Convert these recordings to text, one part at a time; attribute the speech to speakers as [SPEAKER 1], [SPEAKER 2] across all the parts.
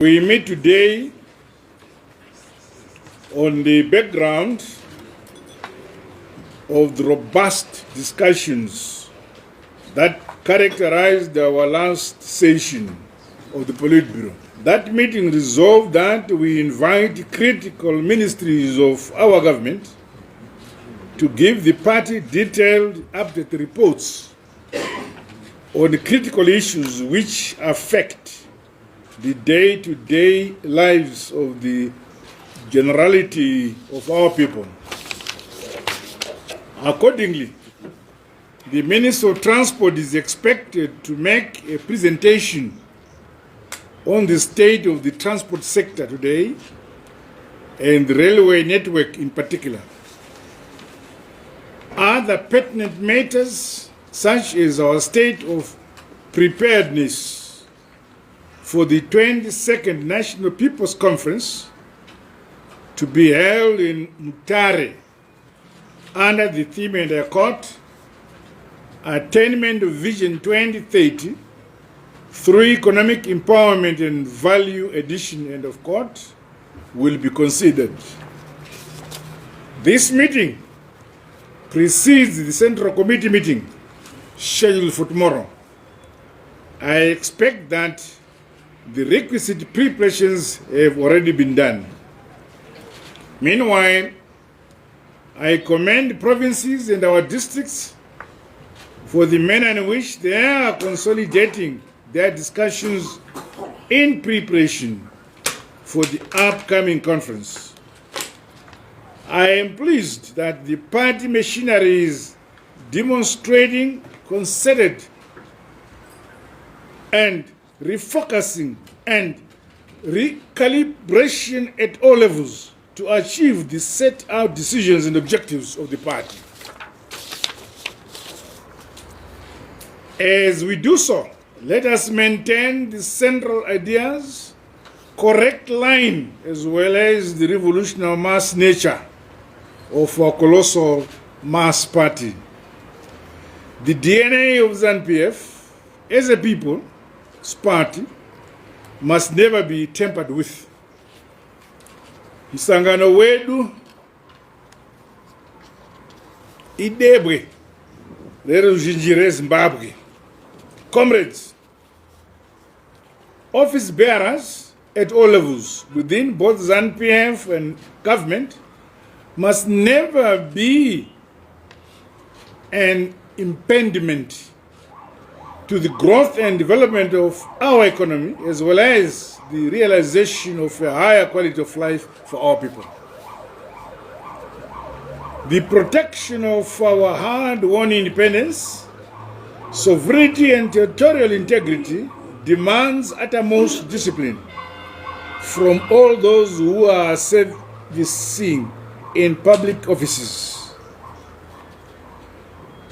[SPEAKER 1] We meet today on the background of the robust discussions that characterized our last session of the Politburo. That meeting resolved that we invite critical ministries of our government to give the party detailed update reports on the critical issues which affect the day-to-day lives of the generality of our people. Accordingly, the Minister of Transport is expected to make a presentation on the state of the transport sector today and the railway network in particular. Other pertinent matters, such as our state of preparedness for the 22nd National People's Conference to be held in Mutare under the theme and I quote, Attainment of Vision 2030 through economic empowerment and value addition, end of quote, will be considered. This meeting precedes the Central Committee meeting scheduled for tomorrow. I expect that the requisite preparations have already been done. Meanwhile, I commend provinces and our districts for the manner in which they are consolidating their discussions in preparation for the upcoming conference. I am pleased that the party machinery is demonstrating concerted and refocusing and recalibration at all levels to achieve the set out decisions and objectives of the party. As we do so, let us maintain the central ideas, correct line, as well as the revolutionary mass nature of our colossal mass party. The DNA of ZANU-PF as a people's party must never be tampered with. Isangano wedu idebwe lero zinjire Zimbabwe. Comrades, office bearers at all levels within both ZANU-PF and government must never be an impediment to the growth and development of our economy, as well as the realization of a higher quality of life for our people. The protection of our hard-won independence, sovereignty and territorial integrity demands uttermost discipline from all those who are servicing in public offices.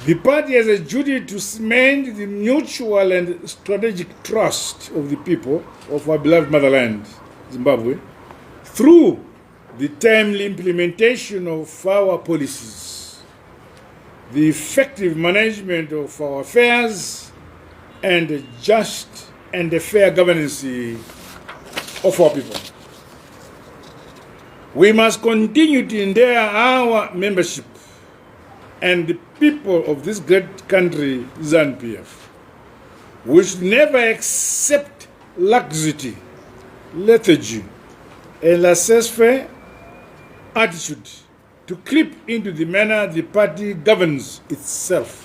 [SPEAKER 1] The party has a duty to cement the mutual and strategic trust of the people of our beloved motherland, Zimbabwe, through the timely implementation of our policies, the effective management of our affairs, and the just and the fair governance of our people. We must continue to endear our membership and the people of this great country, ZANU-PF, which never accept laxity, lethargy, and laissez-faire attitude to creep into the manner the party governs itself.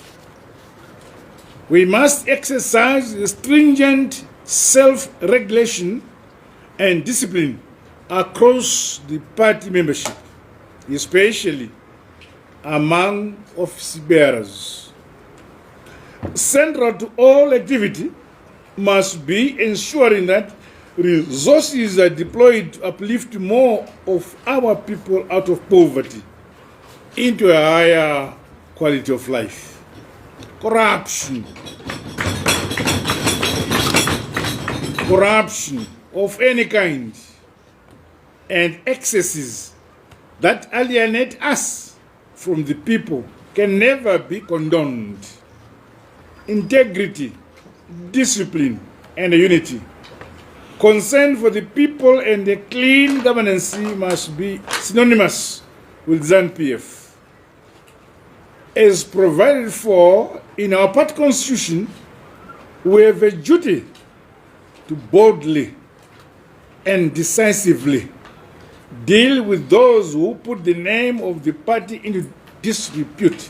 [SPEAKER 1] We must exercise stringent self-regulation and discipline across the party membership, especially among office bearers. Central to all activity must be ensuring that resources are deployed to uplift more of our people out of poverty into a higher quality of life. Corruption of any kind and excesses that alienate us from the people can never be condoned. Integrity, discipline, and unity Concern for the people and a clean governance must be synonymous with ZANU-PF. As provided for in our party constitution, we have a duty to boldly and decisively deal with those who put the name of the party into disrepute.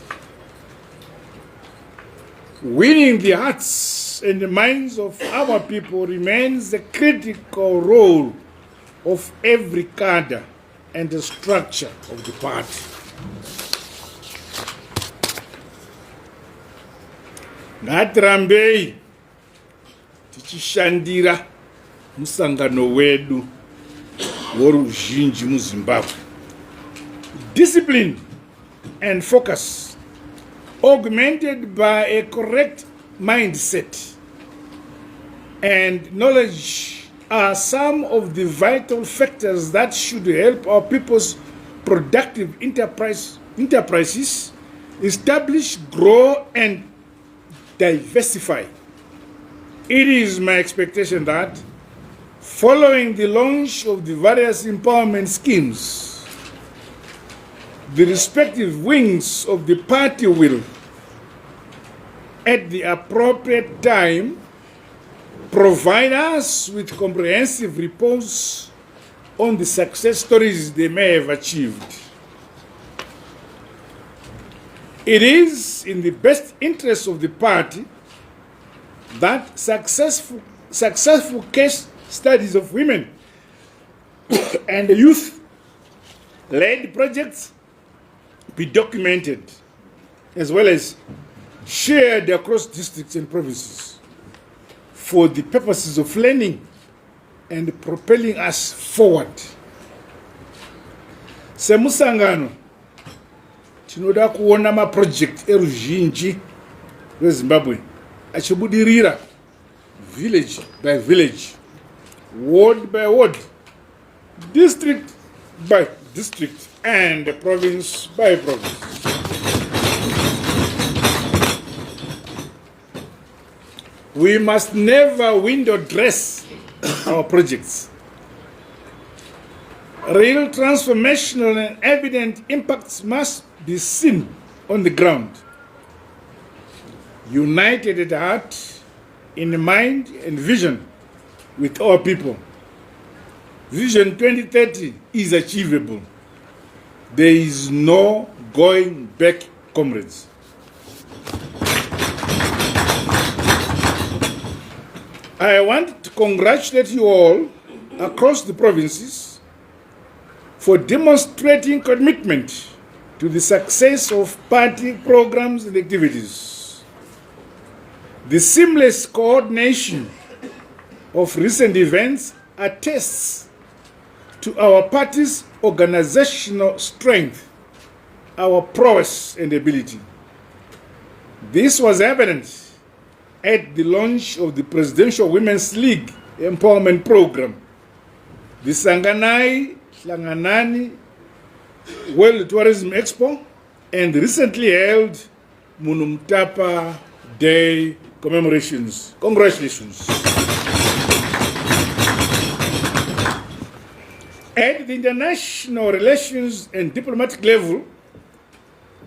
[SPEAKER 1] Winning the hearts and the minds of our people remains the critical role of every cadre and the structure of the party. Ngatirambei tichishandira musangano wedu woruzhinji muZimbabwe. Discipline and focus, augmented by a correct mindset and knowledge, are some of the vital factors that should help our people's productive enterprises establish, grow, and diversify. It is my expectation that following the launch of the various empowerment schemes, the respective wings of the party will, at the appropriate time, provide us with comprehensive reports on the success stories they may have achieved. It is in the best interest of the party that successful case studies of women and youth-led projects be documented, as well as shared across districts and provinces for the purposes of learning and propelling us forward. Semusangano tinoda kuona ma-project eruzhinji rweZimbabwe achibudirira village by village, ward by ward, district by district, and province by province. We must never window dress our projects. Real transformational and evident impacts must be seen on the ground. United at heart, in mind and vision with our people. Vision 2030 is achievable. There is no going back, comrades. I want to congratulate you all across the provinces for demonstrating commitment to the success of party programs and activities. The seamless coordination of recent events attests to our party's organizational strength, our prowess and ability. This was evident at the launch of the Presidential Women's League Empowerment Program, the Sanganai Hlanganani World Tourism Expo, and recently held Munumtapa Day commemorations. Congratulations. At the international relations and diplomatic level,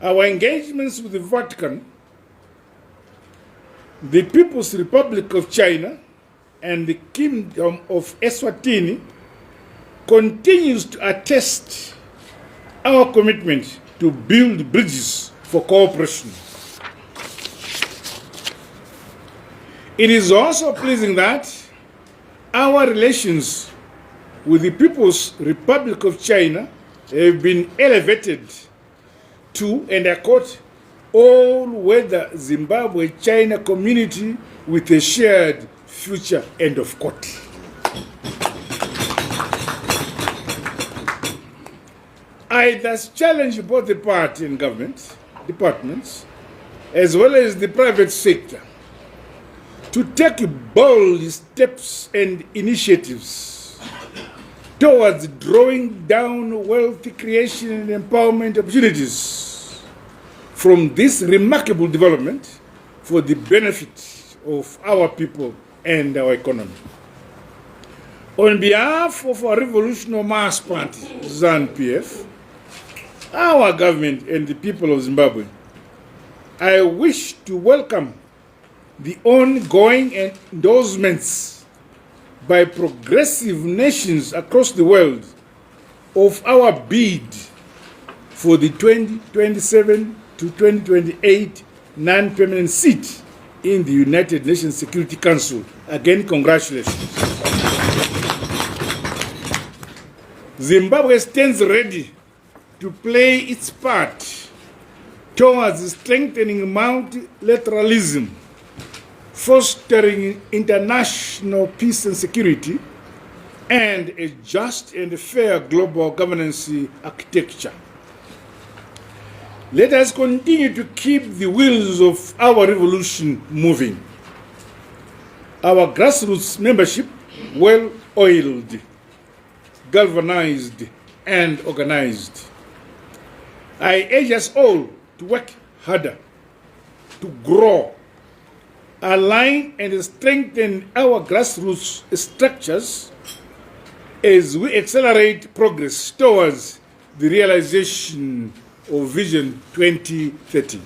[SPEAKER 1] our engagements with the Vatican, the People's Republic of China, and the Kingdom of Eswatini continues to attest our commitment to build bridges for cooperation. It is also pleasing that our relations with the People's Republic of China have been elevated to, and I quote, all-weather Zimbabwe-China community with a shared future, end of quote. I thus challenge both the party and government departments, as well as the private sector, to take bold steps and initiatives towards drawing down wealth creation and empowerment opportunities from this remarkable development for the benefit of our people and our economy. On behalf of our revolutionary mass party, ZANU-PF, our government and the people of Zimbabwe, I wish to welcome the ongoing endorsements by progressive nations across the world of our bid for the 2027 to 2028 non-permanent seat in the United Nations Security Council. Again, congratulations. Zimbabwe stands ready to play its part towards strengthening multilateralism, fostering international peace and security, and a just and fair global governance architecture. Let us continue to keep the wheels of our revolution moving. Our grassroots membership well-oiled, galvanized, and organized. I urge us all to work harder, to grow, align and strengthen our grassroots structures as we accelerate progress towards the realization of Vision 2030.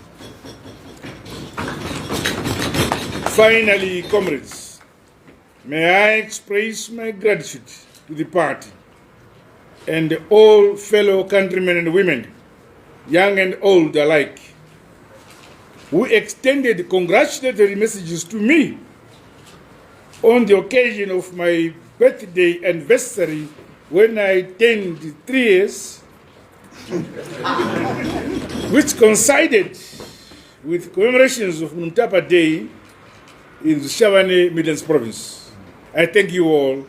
[SPEAKER 1] Finally, comrades, may I express my gratitude to the party and all fellow countrymen and women, young and old alike, who extended congratulatory messages to me on the occasion of my birthday anniversary when I turned 3 years, which coincided with commemorations of Mnangagwa Day in the Shabane Midlands province. I thank you all.